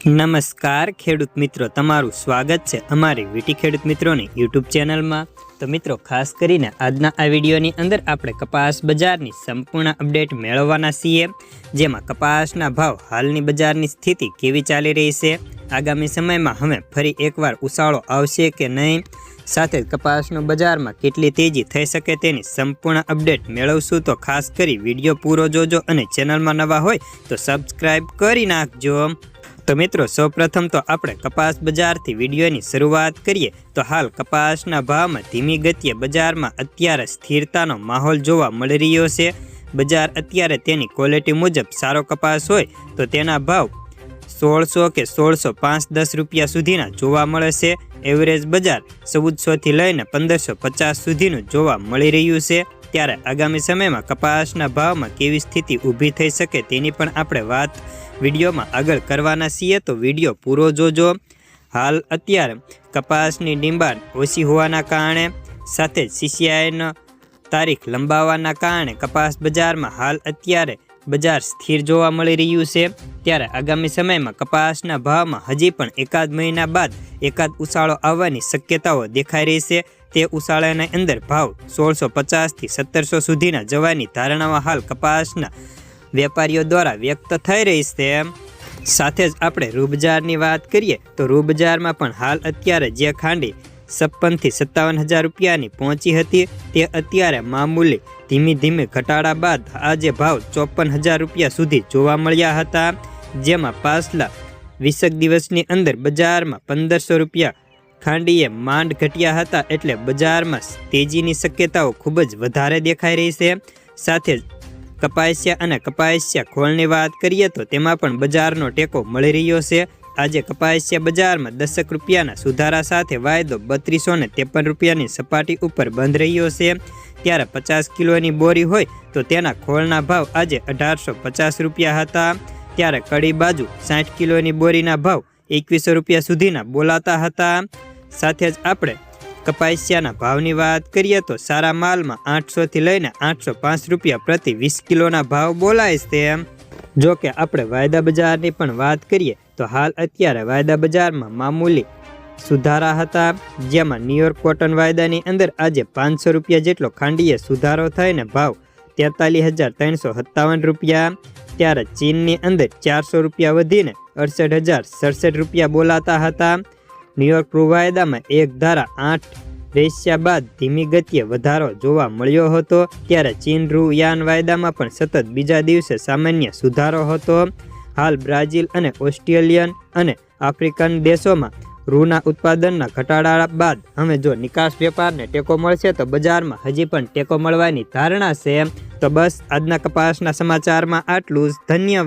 નમસ્કાર ખેડૂત મિત્રો, તમારું સ્વાગત છે અમારી વીટી ખેડૂત મિત્રોની યુટ્યુબ ચેનલમાં। તો મિત્રો, ખાસ કરીને આજના આ વિડીયોની અંદર આપણે કપાસ બજારની સંપૂર્ણ અપડેટ મેળવવાના છીએ, જેમાં કપાસના ભાવ, હાલની બજારની સ્થિતિ કેવી ચાલી રહી છે, આગામી સમયમાં હવે ફરી એકવાર ઉછાળો આવશે કે નહીં, સાથે કપાસનો બજારમાં કેટલી તેજી થઈ શકે તેની સંપૂર્ણ અપડેટ મેળવશું। તો ખાસ કરી વિડીયો પૂરો જોજો અને ચેનલમાં નવા હોય તો સબસ્ક્રાઈબ કરી નાખજો। તો મિત્રો, સૌપ્રથમ તો આપણે કપાસ બજારથી વિડીયોની શરૂઆત કરીએ તો હાલ કપાસના ભાવમાં ધીમી ગતિએ બજારમાં અત્યારે સ્થિરતાનો માહોલ જોવા મળી રહ્યો છે। બજાર અત્યારે તેની ક્વોલિટી મુજબ સારો કપાસ હોય તો તેના ભાવ 1600 કે 1605-10 રૂપિયા સુધીના જોવા મળે છે। એવરેજ બજાર 1400થી લઈને 1550 સુધીનું જોવા મળી રહ્યું છે। ત્યારે આગામી સમયમાં કપાસના ભાવમાં કેવી સ્થિતિ ઊભી થઈ શકે તેની પણ આપણે વાત વિડીયોમાં આગળ કરવાના છીએ, તો વિડીયો પૂરો જોજો। હાલ અત્યારે કપાસની ડિમાન્ડ ઓછી હોવાના કારણે સાથે CCIનો તારીખ લંબાવવાના કારણે કપાસ બજારમાં હાલ અત્યારે બજાર સ્થિર જોવા મળી રહ્યું છે। ત્યારે આગામી સમયમાં કપાસના ભાવમાં હજી પણ એકાદ મહિના બાદ એકાદ ઉછાળો આવવાની શક્યતાઓ દેખાઈ રહી છે। તે ઉછાળાની અંદર ભાવ 1650થી 1700 સુધીના જવાની ધારણાઓ હાલ કપાસના વેપારીઓ દ્વારા વ્યક્ત થઈ રહી છે। સાથે જ આપણે રૂ બજારની વાત કરીએ તો રૂ બજારમાં પણ હાલ અત્યારે જે ખાંડી 56થી 57,000 રૂપિયાની પહોંચી હતી તે અત્યારે મામૂલી ધીમે ધીમે ઘટાડા બાદ આજે ભાવ 54,000 રૂપિયા સુધી જોવા મળ્યા હતા, જેમાં પાછલા 20 દિવસની અંદર બજારમાં 1500 રૂપિયા ખાંડીએ માંડ ઘટ્યા હતા, એટલે બજારમાં તેજીની શક્યતાઓ ખૂબ જ વધારે દેખાઈ રહી છે। સાથે જ કપાસિયા અને કપાસિયા ખોળની વાત કરીએ તો તેમાં પણ બજારનો ટેકો મળી રહ્યો છે। આજે કપાસિયા બજારમાં 10 રૂપિયાના સુધારા સાથે વાયદો 3253 રૂપિયાની સપાટી ઉપર બંધ રહ્યો છે। ત્યારે 50 કિલોની બોરી હોય તો તેના ખોળના ભાવ આજે 1850 રૂપિયા હતા। ત્યારે કડી બાજુ 60 કિલોની બોરીના ભાવ 2100 રૂપિયા સુધીના બોલાતા હતા। સાથે જ આપણે કપાસિયાના ભાવની વાત કરીએ તો સારા માલમાં 800થી લઈને 805 રૂપિયા પ્રતિ 20 કિલોના ભાવ બોલાય છે। જો કે આપણે વાયદા બજારની પણ વાત કરીએ તો હાલ અત્યારે વાયદા બજારમાં મામૂલી સુધારા હતા, જેમાં ન્યુયોર્ક કોટન વાયદાની અંદર આજે 500 રૂપિયા જેટલો ખાંડીએ સુધારો થઈને ભાવ 43,357 રૂપિયા। ત્યારે ચીનની અંદર 400 રૂપિયા વધીને 68,067 રૂપિયા બોલાતા હતા। ન્યુયોર્ક રૂ વાયદામાં એક ધારા 8 રેસ્યા બાદ ધીમી ગતિએ વધારો જોવા મળ્યો હતો। ત્યારે ચીન રૂ યાન વાયદામાં પણ સતત બીજા દિવસે સામાન્ય સુધારો હતો। હાલ બ્રાઝિલ અને ઓસ્ટ્રેલિયન અને આફ્રિકન દેશોમાં રૂના ઉત્પાદનના ઘટાડા બાદ હવે જો નિકાસ વેપારને ટેકો મળશે તો બજારમાં હજી પણ ટેકો મળવાની ધારણા છે। તો બસ આજના કપાસના સમાચારમાં આટલું જ। ધન્યવાદ।